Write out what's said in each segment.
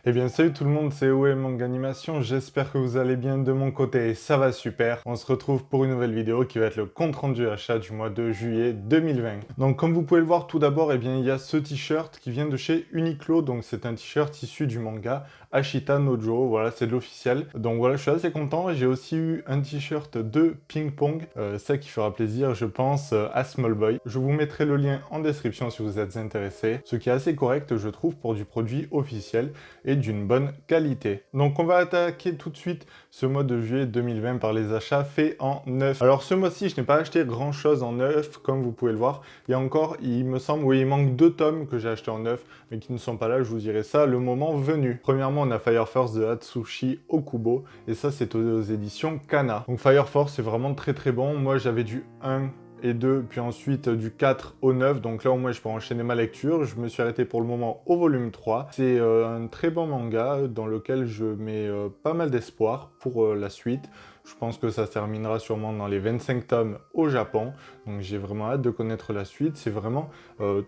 Eh bien salut tout le monde, c'est Oe Manga Animation, j'espère que vous allez bien de mon côté, ça va super. On se retrouve pour une nouvelle vidéo qui va être le compte rendu achat du mois de juillet 2020. Donc comme vous pouvez le voir tout d'abord, eh bien il y a ce t-shirt qui vient de chez Uniqlo, donc c'est un t-shirt issu du manga Ashita no Joe, voilà c'est de l'officiel. Donc voilà, je suis assez content, j'ai aussi eu un t-shirt de Ping Pong, ça qui fera plaisir je pense à Small Boy. Je vous mettrai le lien en description si vous êtes intéressé, ce qui est assez correct je trouve pour du produit officiel et d'une bonne qualité. Donc on va attaquer tout de suite ce mois de juillet 2020 par les achats faits en neuf. Alors ce mois-ci, je n'ai pas acheté grand chose en neuf, comme vous pouvez le voir. Il y a encore, il me semble, oui, il manque 2 tomes que j'ai acheté en neuf, mais qui ne sont pas là, je vous dirai ça le moment venu. Premièrement, on a Fire Force de Atsushi Okubo, et ça c'est aux éditions Kana. Donc Fire Force, c'est vraiment très très bon. Moi j'avais du 1 et 2, puis ensuite du 4 au 9, donc là au moins je peux enchaîner ma lecture. Je me suis arrêté pour le moment au volume 3. C'est un très bon manga dans lequel je mets pas mal d'espoir pour la suite. Je pense que ça se terminera sûrement dans les 25 tomes au Japon, donc j'ai vraiment hâte de connaître la suite. C'est vraiment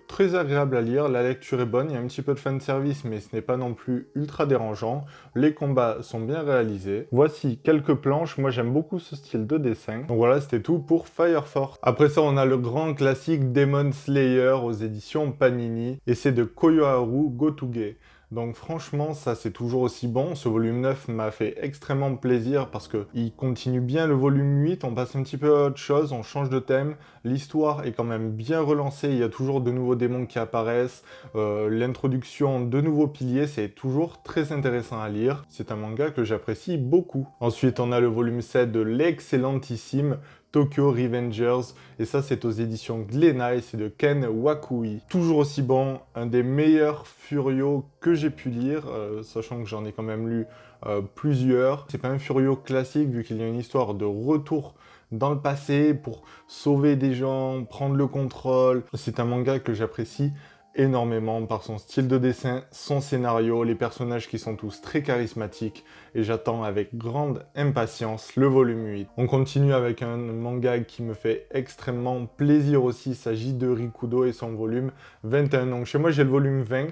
très agréable à lire, la lecture est bonne, il y a un petit peu de fanservice, mais ce n'est pas non plus ultra dérangeant. Les combats sont bien réalisés. Voici quelques planches, moi j'aime beaucoup ce style de dessin. Donc voilà, c'était tout pour Fire Force. Après ça, on a le grand classique Demon Slayer aux éditions Panini, et c'est de Koyoharu Gotuge. Donc franchement, ça c'est toujours aussi bon. Ce volume 9 m'a fait extrêmement plaisir parce qu'il continue bien le volume 8, on passe un petit peu à autre chose, on change de thème. L'histoire est quand même bien relancée, il y a toujours de nouveaux démons qui apparaissent. L'introduction de nouveaux piliers, c'est toujours très intéressant à lire. C'est un manga que j'apprécie beaucoup. Ensuite, on a le volume 7 de l'excellentissime Tokyo Revengers, et ça c'est aux éditions Glénat et c'est de Ken Wakui. Toujours aussi bon, un des meilleurs Furio que j'ai pu lire, sachant que j'en ai quand même lu plusieurs. C'est pas un Furio classique vu qu'il y a une histoire de retour dans le passé pour sauver des gens, prendre le contrôle. C'est un manga que j'apprécie énormément par son style de dessin, son scénario, les personnages qui sont tous très charismatiques, et j'attends avec grande impatience le volume 8. On continue avec un manga qui me fait extrêmement plaisir aussi, il s'agit de Rikudo et son volume 21. Donc chez moi j'ai le volume 20,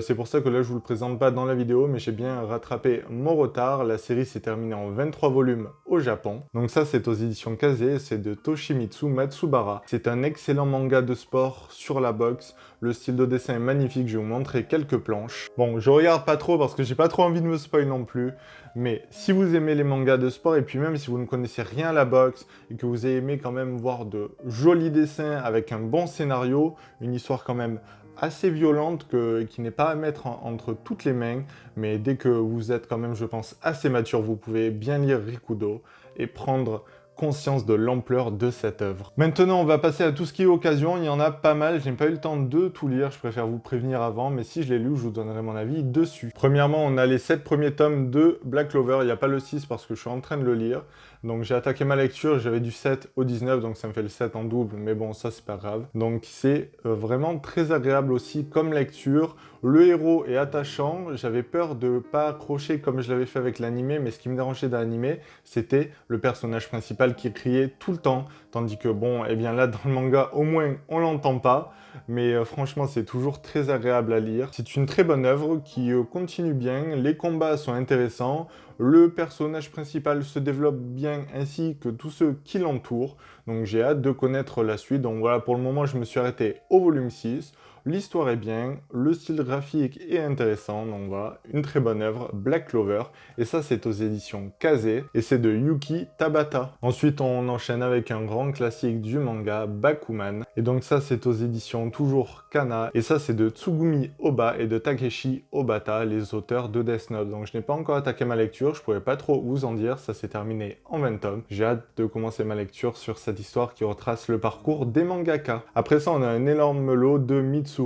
c'est pour ça que là je vous le présente pas dans la vidéo, mais j'ai bien rattrapé mon retard. La série s'est terminée en 23 volumes au Japon. Donc ça c'est aux éditions Kaze, c'est de Toshimitsu Matsubara. C'est un excellent manga de sport sur la boxe. Le style de dessin est magnifique, je vais vous montrer quelques planches. Bon, je regarde pas trop parce que j'ai pas trop envie de me spoil non plus, mais si vous aimez les mangas de sport, et puis même si vous ne connaissez rien à la boxe, et que vous aimez quand même voir de jolis dessins avec un bon scénario, une histoire quand même assez violente qui n'est pas à mettre entre toutes les mains, mais dès que vous êtes quand même, je pense, assez mature, vous pouvez bien lire Rikudo et prendre conscience de l'ampleur de cette œuvre. Maintenant, on va passer à tout ce qui est occasion. Il y en a pas mal. Je n'ai pas eu le temps de tout lire. Je préfère vous prévenir avant. Mais si je l'ai lu, je vous donnerai mon avis dessus. Premièrement, on a les 7 premiers tomes de Black Clover. Il n'y a pas le 6 parce que je suis en train de le lire. Donc j'ai attaqué ma lecture. J'avais du 7 au 19. Donc ça me fait le 7 en double. Mais bon, ça, c'est pas grave. Donc c'est vraiment très agréable aussi comme lecture. Le héros est attachant. J'avais peur de pas accrocher comme je l'avais fait avec l'animé. Mais ce qui me dérangeait dans l'animé, c'était le personnage principal qui criait tout le temps, tandis que bon, eh bien là dans le manga au moins on l'entend pas, mais franchement c'est toujours très agréable à lire. C'est une très bonne œuvre qui continue bien, les combats sont intéressants, le personnage principal se développe bien ainsi que tous ceux qui l'entourent, donc j'ai hâte de connaître la suite. Donc voilà, pour le moment je me suis arrêté au volume 6. L'histoire est bien, le style graphique est intéressant, donc voilà, une très bonne œuvre, Black Clover, et ça c'est aux éditions Kaze, et c'est de Yuki Tabata. Ensuite on enchaîne avec un grand classique du manga, Bakuman, et donc ça c'est aux éditions toujours Kana, et ça c'est de Tsugumi Oba et de Takeshi Obata, les auteurs de Death Note. Donc je n'ai pas encore attaqué ma lecture, je pourrais pas trop vous en dire, ça s'est terminé en 20 tomes. J'ai hâte de commencer ma lecture sur cette histoire qui retrace le parcours des mangaka. Après ça on a un énorme lot de Mitsuru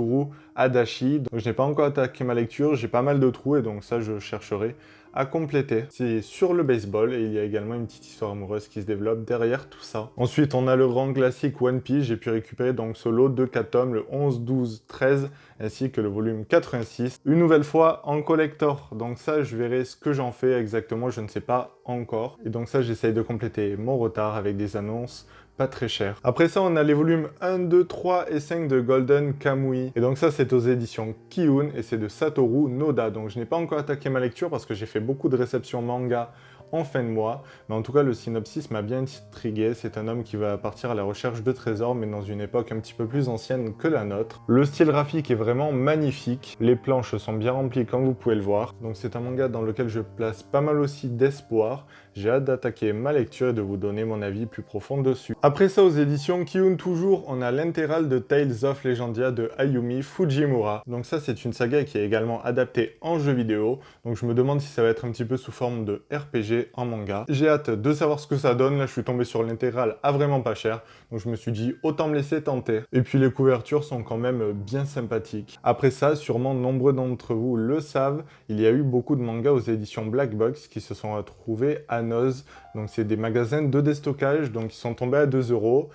Adachi. Donc je n'ai pas encore attaqué ma lecture, j'ai pas mal de trous et donc ça je chercherai à compléter. C'est sur le baseball et il y a également une petite histoire amoureuse qui se développe derrière tout ça. Ensuite on a le grand classique One Piece, j'ai pu récupérer donc ce lot de 4 tomes, le 11, 12, 13 ainsi que le volume 86. Une nouvelle fois en collector, donc ça je verrai ce que j'en fais exactement, je ne sais pas encore. Et donc ça j'essaye de compléter mon retard avec des annonces pas très cher. Après ça, on a les volumes 1, 2, 3 et 5 de Golden Kamuy. Et donc ça, c'est aux éditions Kiun et c'est de Satoru Noda. Donc je n'ai pas encore attaqué ma lecture parce que j'ai fait beaucoup de réceptions manga en fin de mois, mais en tout cas le synopsis m'a bien intrigué. C'est un homme qui va partir à la recherche de trésors, mais dans une époque un petit peu plus ancienne que la nôtre. Le style graphique est vraiment magnifique, les planches sont bien remplies comme vous pouvez le voir, donc c'est un manga dans lequel je place pas mal aussi d'espoir. J'ai hâte d'attaquer ma lecture et de vous donner mon avis plus profond dessus. Après ça, aux éditions Kiun toujours, on a l'intégrale de Tales of Legendia de Ayumi Fujimura. Donc ça, c'est une saga qui est également adaptée en jeu vidéo, donc je me demande si ça va être un petit peu sous forme de RPG en manga. J'ai hâte de savoir ce que ça donne. Là, je suis tombé sur l'intégrale à vraiment pas cher, donc je me suis dit autant me laisser tenter. Et puis les couvertures sont quand même bien sympathiques. Après ça, sûrement nombreux d'entre vous le savent, il y a eu beaucoup de mangas aux éditions Black Box qui se sont retrouvés à Noz. Donc c'est des magasins de déstockage, donc ils sont tombés à 2 €.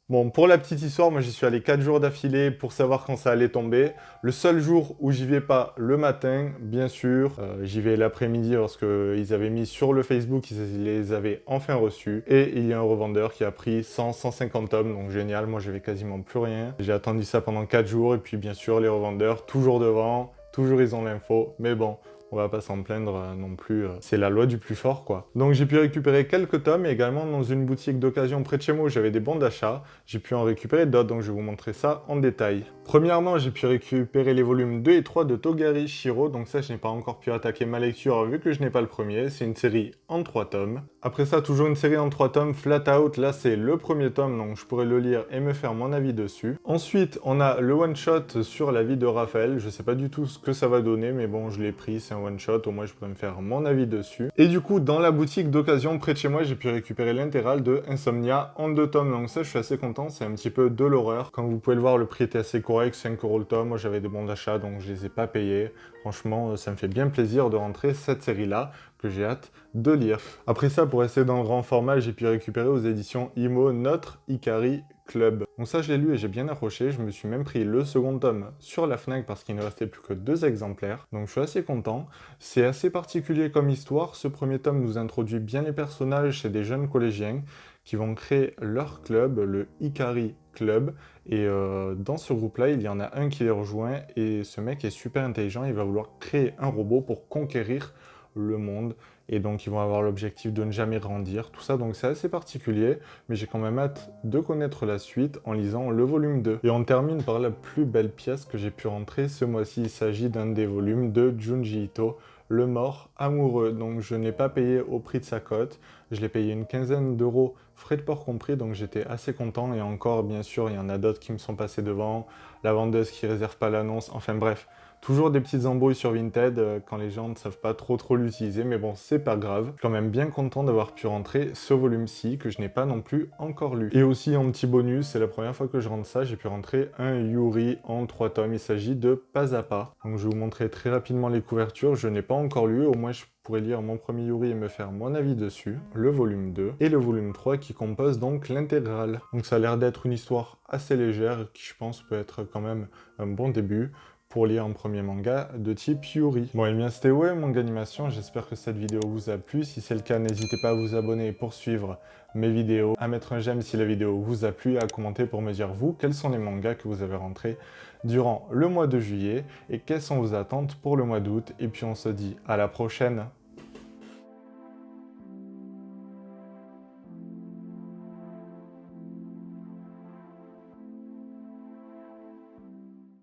Bon, pour la petite histoire, moi j'y suis allé 4 jours d'affilée pour savoir quand ça allait tomber. Le seul jour où j'y vais pas le matin, bien sûr, j'y vais l'après-midi parce qu'ils avaient mis sur le Facebook, ils les avaient enfin reçus. Et il y a un revendeur qui a pris 100-150 tomes, donc génial, moi j'avais quasiment plus rien. J'ai attendu ça pendant 4 jours et puis bien sûr les revendeurs toujours devant, toujours ils ont l'info, mais bon. On va pas s'en plaindre non plus, c'est la loi du plus fort quoi. Donc j'ai pu récupérer quelques tomes et également dans une boutique d'occasion près de chez moi où j'avais des bons d'achat, j'ai pu en récupérer d'autres, donc je vais vous montrer ça en détail. Premièrement, j'ai pu récupérer les volumes 2 et 3 de Togari Shiro, donc ça je n'ai pas encore pu attaquer ma lecture vu que je n'ai pas le premier, c'est une série en 3 tomes. Après ça, toujours une série en 3 tomes, Flat Out, là c'est le premier tome, donc je pourrais le lire et me faire mon avis dessus. Ensuite, on a le one-shot sur la vie de Raphaël, je sais pas du tout ce que ça va donner, mais bon, je l'ai pris, c'est un one-shot, au moins je pourrais me faire mon avis dessus. Et du coup, dans la boutique d'occasion près de chez moi, j'ai pu récupérer l'intégrale de Insomnia en 2 tomes, donc ça je suis assez content, c'est un petit peu de l'horreur. Comme vous pouvez le voir, le prix était assez correct, 5 € le tome, moi j'avais des bons d'achat, donc je les ai pas payés. Franchement, ça me fait bien plaisir de rentrer cette série-là, que j'ai hâte de lire. Après ça, pour rester dans le grand format, j'ai pu récupérer aux éditions Imo Notre Ikari Club. Donc ça, je l'ai lu et j'ai bien accroché. Je me suis même pris le second tome sur la Fnac parce qu'il ne restait plus que 2 exemplaires. Donc je suis assez content. C'est assez particulier comme histoire. Ce premier tome nous introduit bien les personnages. C'est des jeunes collégiens qui vont créer leur club, le Ikari Club. Et dans ce groupe-là, il y en a un qui les rejoint et ce mec est super intelligent. Il va vouloir créer un robot pour conquérir le monde, et donc ils vont avoir l'objectif de ne jamais grandir, tout ça, donc c'est assez particulier, mais j'ai quand même hâte de connaître la suite en lisant le volume 2. Et on termine par la plus belle pièce que j'ai pu rentrer ce mois-ci, il s'agit d'un des volumes de Junji Ito, Le Mort Amoureux, donc je n'ai pas payé au prix de sa cote, je l'ai payé une quinzaine d'euros, frais de port compris, donc j'étais assez content, et encore, bien sûr, il y en a d'autres qui me sont passés devant, la vendeuse qui réserve pas l'annonce, enfin bref. Toujours des petites embrouilles sur Vinted quand les gens ne savent pas trop l'utiliser, mais bon, c'est pas grave. Je suis quand même bien content d'avoir pu rentrer ce volume-ci que je n'ai pas non plus encore lu. Et aussi en petit bonus, c'est la première fois que je rentre ça, j'ai pu rentrer un Yuri en 3 tomes. Il s'agit de Pas à Pas. Donc je vais vous montrer très rapidement les couvertures. Je n'ai pas encore lu, au moins je pourrais lire mon premier Yuri et me faire mon avis dessus, le volume 2 et le volume 3 qui composent donc l'intégrale. Donc ça a l'air d'être une histoire assez légère qui je pense peut être quand même un bon début pour lire un premier manga de type Yuri. Bon, et bien c'était Manga Animation, j'espère que cette vidéo vous a plu. Si c'est le cas, n'hésitez pas à vous abonner pour suivre mes vidéos, à mettre un j'aime si la vidéo vous a plu, à commenter pour me dire vous, quels sont les mangas que vous avez rentrés durant le mois de juillet et quelles sont vos attentes pour le mois d'août. Et puis on se dit à la prochaine.